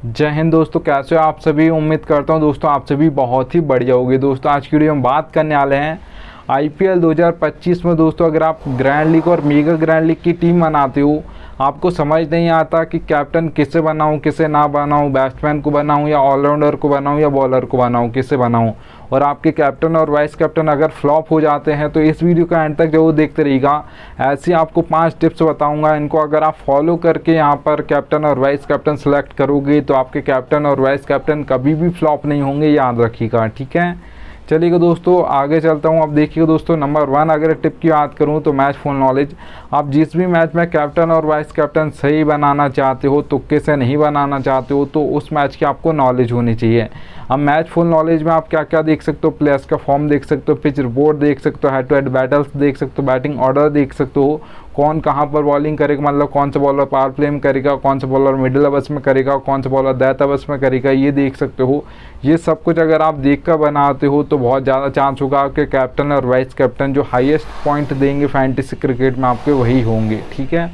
जय हिंद दोस्तों, कैसे हो आप सभी। उम्मीद करता हूं दोस्तों आप सभी बहुत ही बढ़िया होंगे। दोस्तों आज की वीडियो में बात करने वाले हैं आईपीएल 2025 में। दोस्तों अगर आप ग्रैंड लीग और मेगा ग्रैंड लीग की टीम बनाते हो, आपको समझ नहीं आता कि कैप्टन किसे बनाऊं किसे ना बनाऊं, बैट्समैन को बनाऊं या ऑलराउंडर को बनाऊं या बॉलर को बनाऊं, किसे बनाऊं, और आपके कैप्टन और वाइस कैप्टन अगर फ्लॉप हो जाते हैं तो इस वीडियो का एंड तक जरूर देखते रहिएगा। ऐसी आपको 5 टिप्स बताऊंगा, इनको अगर आप फॉलो करके यहाँ पर कैप्टन और वाइस कैप्टन सेलेक्ट करोगे तो आपके कैप्टन और वाइस कैप्टन कभी भी फ्लॉप नहीं होंगे, याद रखिएगा। ठीक है, चलिएगा दोस्तों आगे चलता हूँ। अब देखिएगा दोस्तों, नंबर 1 अगर टिप की बात करूँ तो मैच फुल नॉलेज। आप जिस भी मैच में कैप्टन और वाइस कैप्टन सही बनाना चाहते हो, तुक्के से नहीं बनाना चाहते हो, तो उस मैच की आपको नॉलेज होनी चाहिए। अब मैच फुल नॉलेज में आप क्या क्या देख सकते हो, प्लेयर्स का फॉर्म देख सकते हो, पिच रिपोर्ट देख सकते हो, हेड टू हेड बैटल्स देख सकते हो, बैटिंग ऑर्डर देख सकते हो, कौन कहाँ पर बॉलिंग करेगा, मतलब कौन सा बॉलर पावर प्ले में करेगा, कौन सा बॉलर मिडिल ओवर्स में करेगा, कौन सा बॉलर डेथ ओवर्स में करेगा, ये देख सकते हो। ये सब कुछ अगर आप देख कर बनाते हो तो बहुत ज़्यादा चांस होगा आपके कैप्टन और वाइस कैप्टन जो हाईएस्ट पॉइंट देंगे फैंटेसी क्रिकेट में आपके वही होंगे। ठीक है,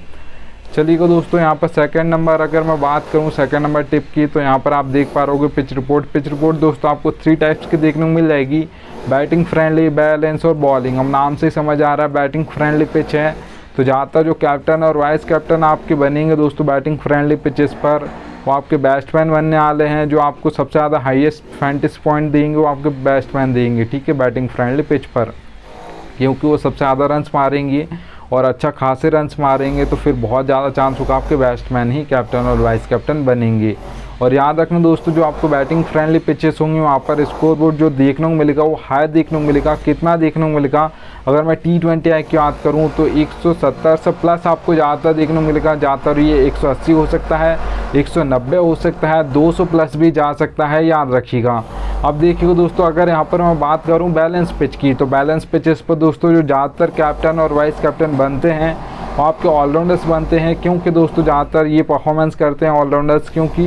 चलिएगा दोस्तों यहाँ पर सेकंड नंबर अगर मैं बात करूँ सेकंड नंबर टिप की, तो यहाँ पर आप देख पा रहे होगे पिच रिपोर्ट। पिच रिपोर्ट दोस्तों आपको 3 टाइप्स की देखने को मिल जाएगी, बैटिंग फ्रेंडली, बैलेंस और बॉलिंग। अब नाम से समझ आ रहा है बैटिंग फ्रेंडली पिच है, तो ज़्यादातर जो कैप्टन और वाइस कैप्टन आपके बनेंगे दोस्तों बैटिंग फ्रेंडली पिचेस पर, वो आपके बैट्समैन बनने वाले हैं। जो आपको सबसे ज़्यादा हाईएस्ट फैंटेसी पॉइंट देंगे वो आपके बैट्समैन देंगे। ठीक है, बैटिंग फ्रेंडली पिच पर, क्योंकि वो सबसे ज़्यादा रन्स मारेंगे और अच्छा खासे रन्स मारेंगे, तो फिर बहुत ज़्यादा चांस होगा आपके बैट्समैन ही कैप्टन और वाइस कैप्टन बनेंगे। और याद रखना दोस्तों, जो आपको बैटिंग फ्रेंडली पिचेस होंगे वहाँ पर स्कोर बोर्ड जो देखने को मिलेगा वो हाई देखने को मिलेगा। कितना देखने को मिलेगा, अगर मैं T20 आई की बात करूँ तो 170 से प्लस आपको ज़्यादातर देखने को मिलेगा। ज़्यादातर ये 180 हो सकता है, 190 हो सकता है, 200 प्लस भी जा सकता है, याद रखिएगा। अब देखिएगा दोस्तों, अगर यहाँ पर मैं बात करूँ बैलेंस पिच की, तो बैलेंस पिचेस पर दोस्तों जो ज़्यादातर कैप्टन और वाइस कैप्टन बनते हैं वो आपके ऑलराउंडर्स बनते हैं। क्योंकि दोस्तों ज़्यादातर ये परफॉर्मेंस करते हैं ऑलराउंडर्स, क्योंकि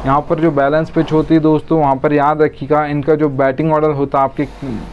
यहाँ पर जो बैलेंस पिच होती है दोस्तों, वहाँ पर याद रखिएगा इनका जो बैटिंग ऑर्डर होता है आपके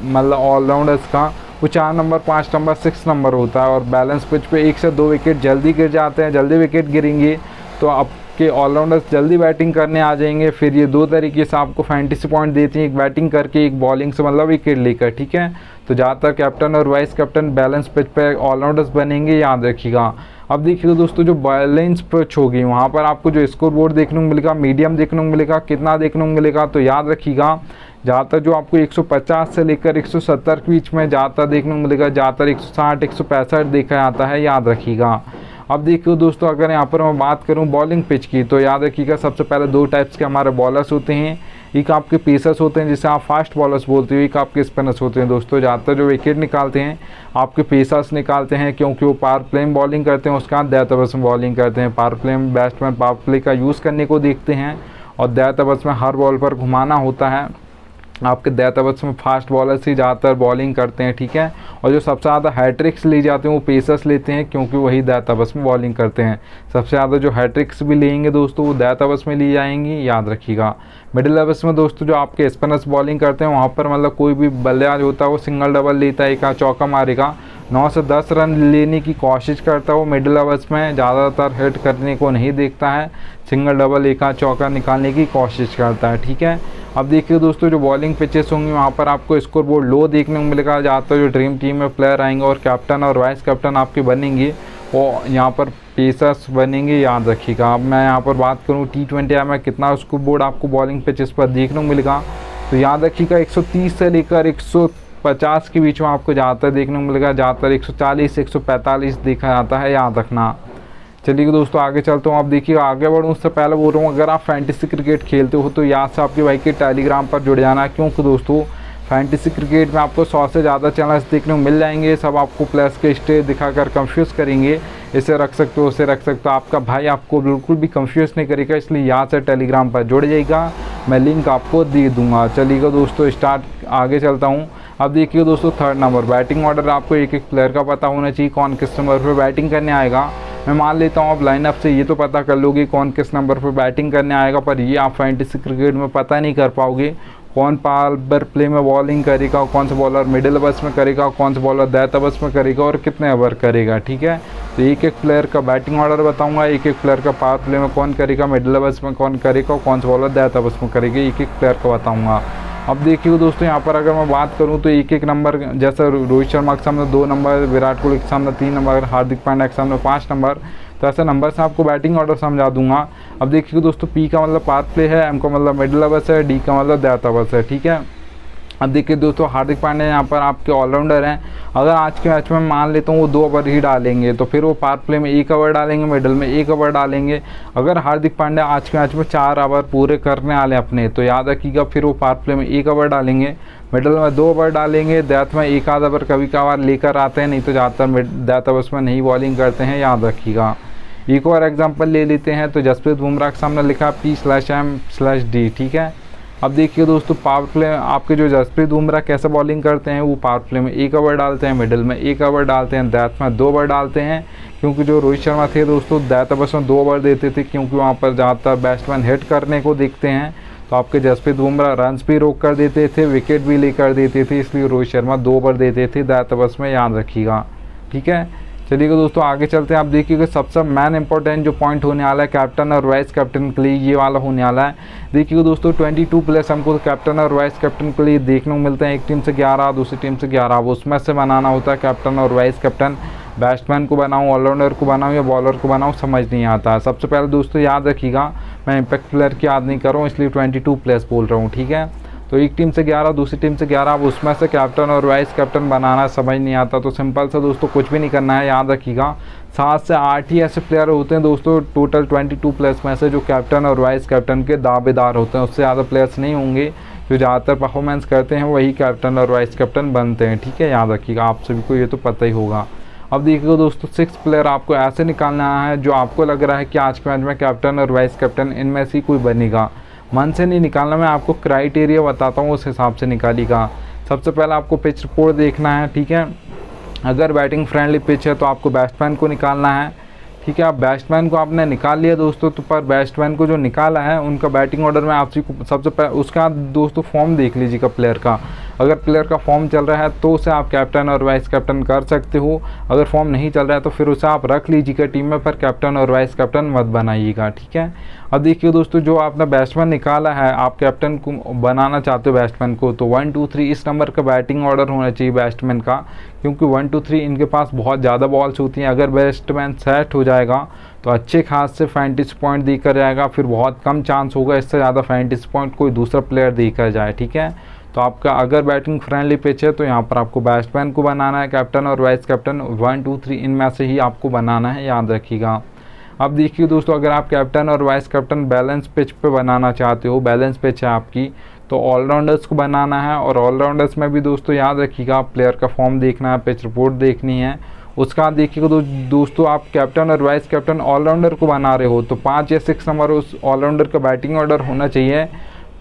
मतलब ऑलराउंडर्स का, वो 4 नंबर, 5 नंबर, 6 नंबर होता है। और बैलेंस पिच पे 1 से 2 विकेट जल्दी गिर जाते हैं। जल्दी विकेट गिरेंगे तो आपके ऑलराउंडर्स जल्दी बैटिंग करने आ जाएंगे। फिर ये 2 तरीके से आपको फैंटेसी पॉइंट देती हैं, एक बैटिंग करके, एक बॉलिंग से, मतलब विकेट लेकर। ठीक है, तो ज़्यादातर कैप्टन और वाइस कैप्टन बैलेंस पिच पे ऑलराउंडर्स बनेंगे, याद रखिएगा। अब देखिए दोस्तों, जो बैलेंस पिच होगी वहाँ पर आपको जो स्कोर बोर्ड देखने को मिलेगा, मीडियम देखने को मिलेगा, कितना देखने को मिलेगा, तो याद रखिएगा ज़्यादातर जो आपको 150 से लेकर 170 के बीच में ज़्यादातर देखने को मिलेगा। ज़्यादातर 160, 165 देखा जाता है, याद रखिएगा। अब देखिए दोस्तों, अगर यहाँ पर मैं बात करूँ बॉलिंग पिच की, तो याद रखिएगा सबसे पहले 2 टाइप्स के हमारे बॉलर्स होते हैं। एक आपके पेसर्स होते हैं जिसे आप फास्ट बॉलर्स बोलते हो, एक आपके स्पिनर्स होते हैं। दोस्तों ज़्यादातर जो विकेट निकालते हैं आपके पेसर्स निकालते हैं, क्योंकि वो पावर प्ले में बॉलिंग करते हैं, उसके बाद डेथ ओवर्स में बॉलिंग करते हैं। पावर प्ले में बैट्समैन पावर प्ले का यूज़ करने को देखते हैं और डेथ ओवर्स में हर बॉल पर घुमाना होता है। आपके डेथ ओवर्स में फास्ट बॉलर्स ही ज़्यादातर बॉलिंग करते हैं। ठीक है, और जो सबसे ज़्यादा हैट्रिक्स ली जाते हैं वो पेसर्स लेते हैं, क्योंकि वही डेथ ओवर्स में बॉलिंग करते हैं। सबसे ज़्यादा जो हैट्रिक्स भी लेंगे दोस्तों वो डेथ ओवर्स में ली जाएंगी, याद रखिएगा। मिडिल ओवर्स में दोस्तों जो आपके स्पिनर्स बॉलिंग करते हैं वहाँ पर मतलब कोई भी बल्लेबाज होता है वो सिंगल डबल लेता है, एक चौका मारेगा, 9 से 10 रन लेने की कोशिश करता है वो मिडिल ओवर्स में, ज़्यादातर हिट करने को नहीं देखता है, सिंगल डबल एक चौका निकालने की कोशिश करता है। ठीक है, अब देखिए दोस्तों, जो बॉलिंग पिचेस होंगी वहाँ पर आपको स्कोर बोर्ड लो देखने को मिलेगा। ज़्यादातर जो ड्रीम टीम में प्लेयर आएंगे और कैप्टन और वाइस कैप्टन आपके बनेंगे वो यहाँ पर पेसर्स बनेंगे, याद रखिएगा। अब मैं यहाँ पर बात करूँ T20 में कितना स्कोर बोर्ड आपको बॉलिंग पिचेस पर देखने को मिलेगा, तो याद रखिएगा 130 से लेकर 150 के बीच में आपको ज़्यादातर देखने को मिलेगा। ज़्यादातर 140 से 145 देखा जाता है, याद रखना। चलिए दोस्तों आगे चलता हूँ। आप देखिएगा, आगे बढ़ूँ उससे पहले बोल रहा हूँ, अगर आप फैंटेसी क्रिकेट खेलते हो तो याद से आपके भाई के टेलीग्राम पर जुड़ जाना है, क्योंकि दोस्तों फैंटेसी क्रिकेट में आपको 100 से ज़्यादा चैनल्स देखने को मिल जाएंगे। सब आपको प्लेयर्स के स्टेज दिखाकर कंफ्यूज करेंगे, इसे रख सकते हो उसे रख सकते हो। आपका भाई आपको बिल्कुल भी कंफ्यूज नहीं करेगा, इसलिए यहाँ से टेलीग्राम पर जुड़ जाइएगा, मैं लिंक आपको दे दूँगा। चलिएगा दोस्तों स्टार्ट आगे चलता हूँ। अब देखिए दोस्तों, 3rd नंबर बैटिंग ऑर्डर आपको एक एक प्लेयर का पता होना चाहिए, कौन किस नंबर पर बैटिंग करने आएगा। मैं मान लेता हूँ आप लाइनअप से ये तो पता कर लोगे कौन किस नंबर पर बैटिंग करने आएगा, पर ये आप फैंटेसी क्रिकेट में पता नहीं कर पाओगे कौन पावर प्ले में बॉलिंग करेगा, कौन सा बॉलर मिडिल ओवर्स में करेगा, कौन सा बॉलर डेथ ओवर्स में करेगा और कितने ओवर करेगा। ठीक है, तो तो एक एक प्लेयर का बैटिंग ऑर्डर बताऊंगा, एक एक प्लेयर का पावर प्ले में कौन करेगा, मिडिल ओवर्स में कौन करेगा, कौन सा बॉलर डेथ ओवर्स में करेगा, एक एक प्लेयर का बताऊंगा। अब देखिए दोस्तों यहाँ पर अगर मैं बात करूँ तो एक एक नंबर, जैसे रोहित शर्मा के सामने 2 नंबर, विराट कोहली के सामने 3 नंबर, हार्दिक पांड्या के सामने 5 नंबर, तो ऐसे नंबर से आपको बैटिंग ऑर्डर समझा दूंगा। अब देखिए दोस्तों पी का मतलब पावर प्ले है, एम का मतलब मिडिल ओवर्स है, डी का मतलब डेथ ओवर्स है, ठीक है। अब देखिए दोस्तों हार्दिक पांड्या यहाँ पर आपके ऑलराउंडर हैं। अगर आज के मैच में मान लेता हूँ वो 2 ओवर ही डालेंगे तो फिर वो पावर प्ले में 1 ओवर डालेंगे, मिडिल में 1 ओवर डालेंगे। अगर हार्दिक पांड्या आज के मैच में 4 ओवर पूरे करने वाले अपने, तो याद रखिएगा फिर वो पावर प्ले में 1 ओवर डालेंगे, मिडिल में 2 ओवर डालेंगे, डेथ में 1 आध ओवर कभी कभार लेकर आते हैं, नहीं तो ज़्यादातर डेथ ओवर्स में नहीं बॉलिंग करते हैं, याद रखिएगा। एक और एग्जाम्पल ले लेते हैं तो जसप्रीत बुमराह के सामने लिखा P/M/D, ठीक है। अब देखिए दोस्तों पावर प्ले आपके जो जसप्रीत बुमराह कैसे बॉलिंग करते हैं, वो पावर प्ले में 1 ओवर डालते हैं, मिडिल में 1 ओवर डालते हैं, डेथ में 2 ओवर डालते हैं। क्योंकि जो रोहित शर्मा थे दोस्तों डेथ ओवर्स में 2 ओवर देते थे, क्योंकि वहाँ पर ज़्यादातर बैट्समैन हिट करने को देखते हैं, तो आपके जसप्रीत बुमराह रन्स भी रोक कर देते थे, विकेट भी लेकर देते थे, इसलिए रोहित शर्मा 2 ओवर देते थे डेथ ओवर्स में, याद रखिएगा, ठीक है। चलिएगा दोस्तों आगे चलते हैं। आप देखिएगा सबसे मेन इंपॉर्टेंट जो पॉइंट होने वाला है कैप्टन और वाइस कैप्टन के लिए, ये वाला होने वाला है। देखिएगा दोस्तों 22 प्लेयर्स हमको कैप्टन और वाइस कैप्टन के लिए देखने को मिलते हैं। एक टीम से 11, दूसरी टीम से 11, उसमें से बनाना होता है कैप्टन और वाइस कैप्टन। बैट्समैन को बनाऊँ, ऑलराउंडर को बनाऊँ या बॉलर को बनाऊँ, समझ नहीं आता। सबसे पहले दोस्तों याद रखिएगा मैं इम्पैक्ट प्लेयर की याद नहीं कर रहा हूँ, इसलिए 22 प्लेयर्स बोल रहा हूँ, ठीक है। तो एक टीम से 11, दूसरी टीम से 11, अब उसमें से कैप्टन और वाइस कैप्टन बनाना समझ नहीं आता, तो सिंपल सा दोस्तों कुछ भी नहीं करना है, याद रखिएगा 7 से 8 ही ऐसे प्लेयर होते हैं दोस्तों टोटल 22 प्लेयर्स में से जो कैप्टन और वाइस कैप्टन के दावेदार होते हैं। उससे ज़्यादा प्लेयर्स नहीं होंगे, जो ज़्यादातर परफॉर्मेंस करते हैं वही कैप्टन और वाइस कैप्टन बनते हैं, ठीक है, याद रखिएगा, आप सभी को ये तो पता ही होगा। अब देखिएगा दोस्तों 6 प्लेयर आपको ऐसे निकालना है जो आपको लग रहा है कि आज के मैच में कैप्टन और वाइस कैप्टन इनमें से कोई बनेगा। मन से नहीं निकालना, मैं आपको क्राइटेरिया बताता हूँ, उस हिसाब से निकालिएगा। सबसे पहले आपको पिच रिपोर्ट देखना है, ठीक है। अगर बैटिंग फ्रेंडली पिच है तो आपको बैट्समैन को निकालना है, ठीक है। आप बैट्समैन को आपने निकाल लिया दोस्तों, तो पर बैट्समैन को जो निकाला है उनका बैटिंग ऑर्डर में आपसी को सबसे पहले उसका दोस्तों फॉर्म देख लीजिएगा प्लेयर का। अगर प्लेयर का फॉर्म चल रहा है तो उसे आप कैप्टन और वाइस कैप्टन कर सकते हो, अगर फॉर्म नहीं चल रहा है तो फिर उसे आप रख लीजिएगा टीम में, पर कैप्टन और वाइस कैप्टन मत बनाइएगा, ठीक है। अब देखिए दोस्तों जो आपने बैट्समैन निकाला है, आप कैप्टन को बनाना चाहते हो बैट्समैन को, तो 1 2 3 इस नंबर का बैटिंग ऑर्डर होना चाहिए बैट्समैन का, क्योंकि 1 2 3 इनके पास बहुत ज़्यादा बॉल्स होती हैं। अगर बैट्समैन सेट हो जाएगा तो अच्छे खास से फैंटेसी पॉइंट देकर जाएगा, फिर बहुत कम चांस होगा इससे ज़्यादा फैंटेसी पॉइंट कोई दूसरा प्लेयर देकर जाए, ठीक है। तो आपका अगर बैटिंग फ्रेंडली पिच है तो यहाँ पर आपको बैट्समैन को बनाना है कैप्टन और वाइस कैप्टन, 1 2 3 इनमें से ही आपको बनाना है, याद रखिएगा। अब देखिए दोस्तों अगर आप कैप्टन और वाइस कैप्टन बैलेंस पिच पे बनाना चाहते हो, बैलेंस पिच है आपकी, तो ऑलराउंडर्स को बनाना है। और ऑलराउंडर्स में भी दोस्तों याद रखिएगा प्लेयर का फॉर्म देखना है, पिच रिपोर्ट देखनी है। उसका आप देखिएगा दोस्तों आप कैप्टन और वाइस कैप्टन ऑलराउंडर को बना रहे हो तो 5 या 6 नंबर उस ऑलराउंडर का बैटिंग ऑर्डर होना चाहिए।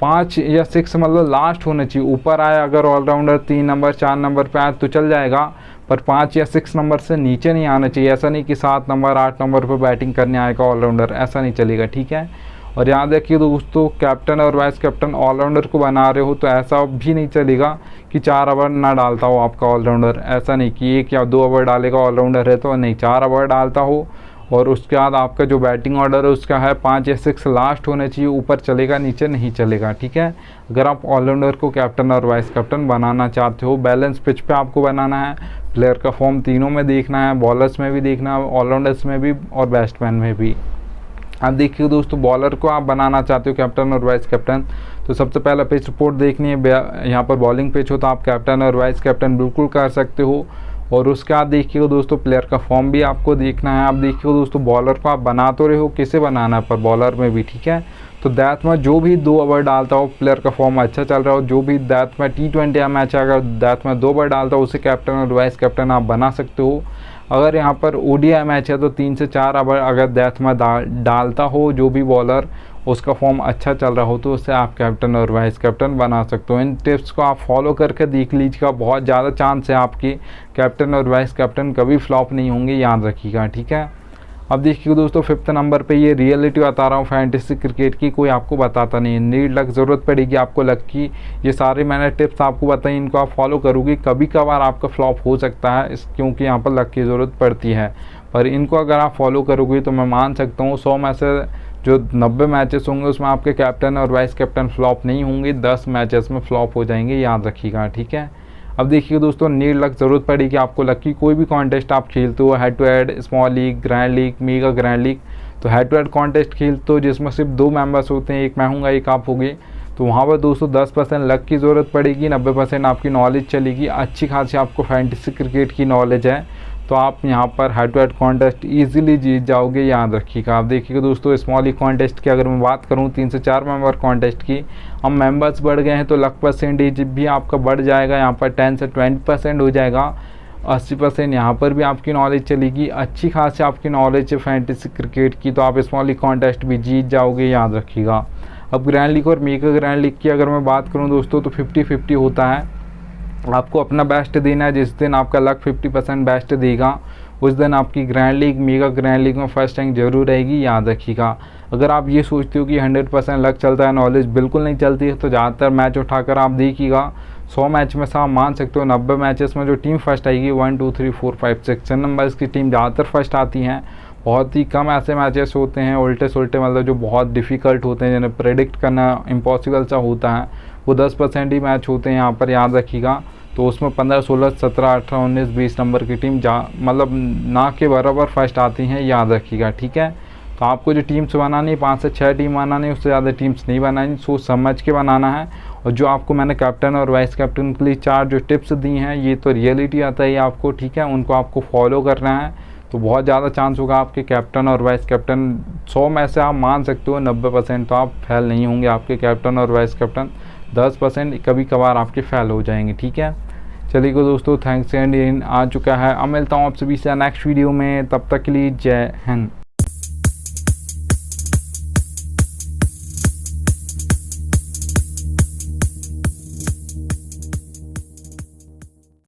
5 या 6 मतलब लास्ट होना चाहिए, ऊपर आया अगर ऑलराउंडर 3 नंबर 4 नंबर पे आए तो चल जाएगा, पर 5 या 6 नंबर से नीचे नहीं आना चाहिए। ऐसा नहीं कि 7 नंबर 8 नंबर पर बैटिंग करने आएगा ऑलराउंडर, ऐसा नहीं चलेगा, ठीक है। और याद रखिए दोस्तों कैप्टन और वाइस कैप्टन ऑलराउंडर को बना रहे हो तो ऐसा भी नहीं चलेगा कि 4 ओवर ना डालता हो आपका ऑलराउंडर, ऐसा नहीं कि 1 या 2 ओवर डालेगा ऑलराउंडर है तो नहीं, 4 ओवर डालता हो। और उसके बाद आपका जो बैटिंग ऑर्डर है उसका है 5 या 6 लास्ट होने चाहिए, ऊपर चलेगा नीचे नहीं चलेगा, ठीक है। अगर आप ऑलराउंडर को कैप्टन और वाइस कैप्टन बनाना चाहते हो, बैलेंस पिच पे आपको बनाना है, प्लेयर का फॉर्म तीनों में देखना है, बॉलर्स में भी देखना है, ऑलराउंडर्स में भी और बैट्समैन में भी। अब देखिए दोस्तों बॉलर को आप बनाना चाहते हो कैप्टन और वाइस कैप्टन, तो सबसे पहला पिच रिपोर्ट देखनी है। यहाँ पर बॉलिंग पिच हो तो आप कैप्टन और वाइस कैप्टन बिल्कुल कर सकते हो। और उसके बाद देखिएगा दोस्तों प्लेयर का फॉर्म भी आपको देखना है। आप देखिएगा दोस्तों बॉलर को आप बना तो रहे हो, किसे बनाना है पर बॉलर में भी, ठीक है। तो दैट में जो भी 2 ओवर डालता हो, प्लेयर का फॉर्म अच्छा चल रहा हो, जो भी दैट में T20 मैच है अगर दैट में 2 ओवर डालता हो उसे कैप्टन और वाइस कैप्टन आप बना सकते हो। अगर यहाँ पर ODI मैच है तो 3 से 4 ओवर अगर दैट में डालता हो जो भी बॉलर, उसका फॉर्म अच्छा चल रहा हो तो उससे आप कैप्टन और वाइस कैप्टन बना सकते हो। इन टिप्स को आप फॉलो करके देख लीजिएगा, बहुत ज़्यादा चांस है आपकी कैप्टन और वाइस कैप्टन कभी फ्लॉप नहीं होंगे, याद रखिएगा, ठीक है। अब देखिए दोस्तों 5th नंबर पे ये रियलिटी बता रहा हूँ फैंटेसी क्रिकेट की, कोई आपको बताता नहीं है, नीड लक ज़रूरत पड़ेगी आपको लक की। ये सारे मैंने टिप्स आपको बताई, इनको आप फॉलो करोगे, कभी कभार आपका फ्लॉप हो सकता है क्योंकि यहाँ पर लक की ज़रूरत पड़ती है, पर इनको अगर आप फॉलो करोगे तो मैं मान सकता हूँ 100 में से जो 90 मैचेस होंगे उसमें आपके कैप्टन और वाइस कैप्टन फ्लॉप नहीं होंगे, 10 मैचेस में फ्लॉप हो जाएंगे, याद रखिएगा, ठीक है। अब देखिए दोस्तों, नीड लक ज़रूरत पड़ेगी आपको। लक की कोई भी कॉन्टेस्ट आप खेलते हो, head to head, small league, grand league, mega grand league, तो हेड टू हेड कॉन्टेस्ट खेलते हो जिसमें सिर्फ 2 मेंबर्स होते हैं, एक मैं हूँगा एक आप होगे, तो वहाँ पर दोस्तों 10% लक की ज़रूरत पड़ेगी, 90% आपकी नॉलेज चलेगी। अच्छी खासी आपको फैंटेसी क्रिकेट की नॉलेज है तो आप यहाँ पर head to head contest easily जीत जाओगे, याद रखिएगा। आप देखिएगा दोस्तों, स्मॉल लीग कॉन्टेस्ट की अगर मैं बात करूँ 3 से 4 मेंबर कॉन्टेस्ट की, हम मेंबर्स बढ़ गए हैं तो लक परसेंटेज भी आपका बढ़ जाएगा, यहाँ पर 10 से 20% हो जाएगा, 80% यहाँ पर भी आपकी नॉलेज चलेगी। अच्छी खासी आपकी नॉलेज है फैंटेसी क्रिकेट की, तो आप स्मॉल लीग कॉन्टेस्ट भी जीत जाओगे, याद रखिएगा। अब ग्रैंड लीग और मेगा ग्रैंड लीग की अगर मैं बात करूँ दोस्तों तो 50-50 होता है, आपको अपना बेस्ट देना है। जिस दिन आपका लक 50% बेस्ट देगा उस दिन आपकी grand league, mega grand league में फर्स्ट रैंक जरूर रहेगी, याद रखिएगा। अगर आप ये सोचते हो कि 100% लक चलता है, नॉलेज बिल्कुल नहीं चलती है, तो ज़्यादातर मैच उठाकर आप देखिएगा 100 मैच में से आप मान सकते हो 90 मैचेस में जो टीम फर्स्ट आएगी 1 2 3 4 5 6 नंबर्स की टीम ज़्यादातर फर्स्ट आती हैं। बहुत ही कम ऐसे मैचेस होते हैं उल्टे सुल्टे, मतलब जो बहुत डिफ़िकल्ट होते हैं जिन्हें प्रेडिक्ट करना इम्पॉसिबल सा होता है, वो 10% ही मैच होते हैं यहाँ पर, याद रखिएगा। तो उसमें 15 16 17 18 19 20 नंबर की टीम मतलब ना के बराबर फर्स्ट आती हैं, याद रखिएगा, ठीक है। तो आपको जो टीम्स बनानी है 5 से 6 टीम बनानी, उससे ज़्यादा टीम्स नहीं बनानी, सोच समझ के बनाना है। और जो आपको मैंने कैप्टन और वाइस कैप्टन के लिए 4 जो टिप्स दी हैं, ये तो रियलिटी आता है आपको, ठीक है, उनको आपको फॉलो करना है, तो बहुत ज़्यादा चांस होगा आपके कैप्टन और वाइस कैप्टन 100 में से आप मान सकते हो 90% तो आप फेल नहीं होंगे, आपके कैप्टन और वाइस कैप्टन 10% कभी कभार आपके फेल हो जाएंगे, ठीक है। चलिए दोस्तों, थैंक्स एंड आ चुका है। अब मिलता हूँ आप सभी से नेक्स्ट वीडियो में, तब तक के लिए जय हिंद।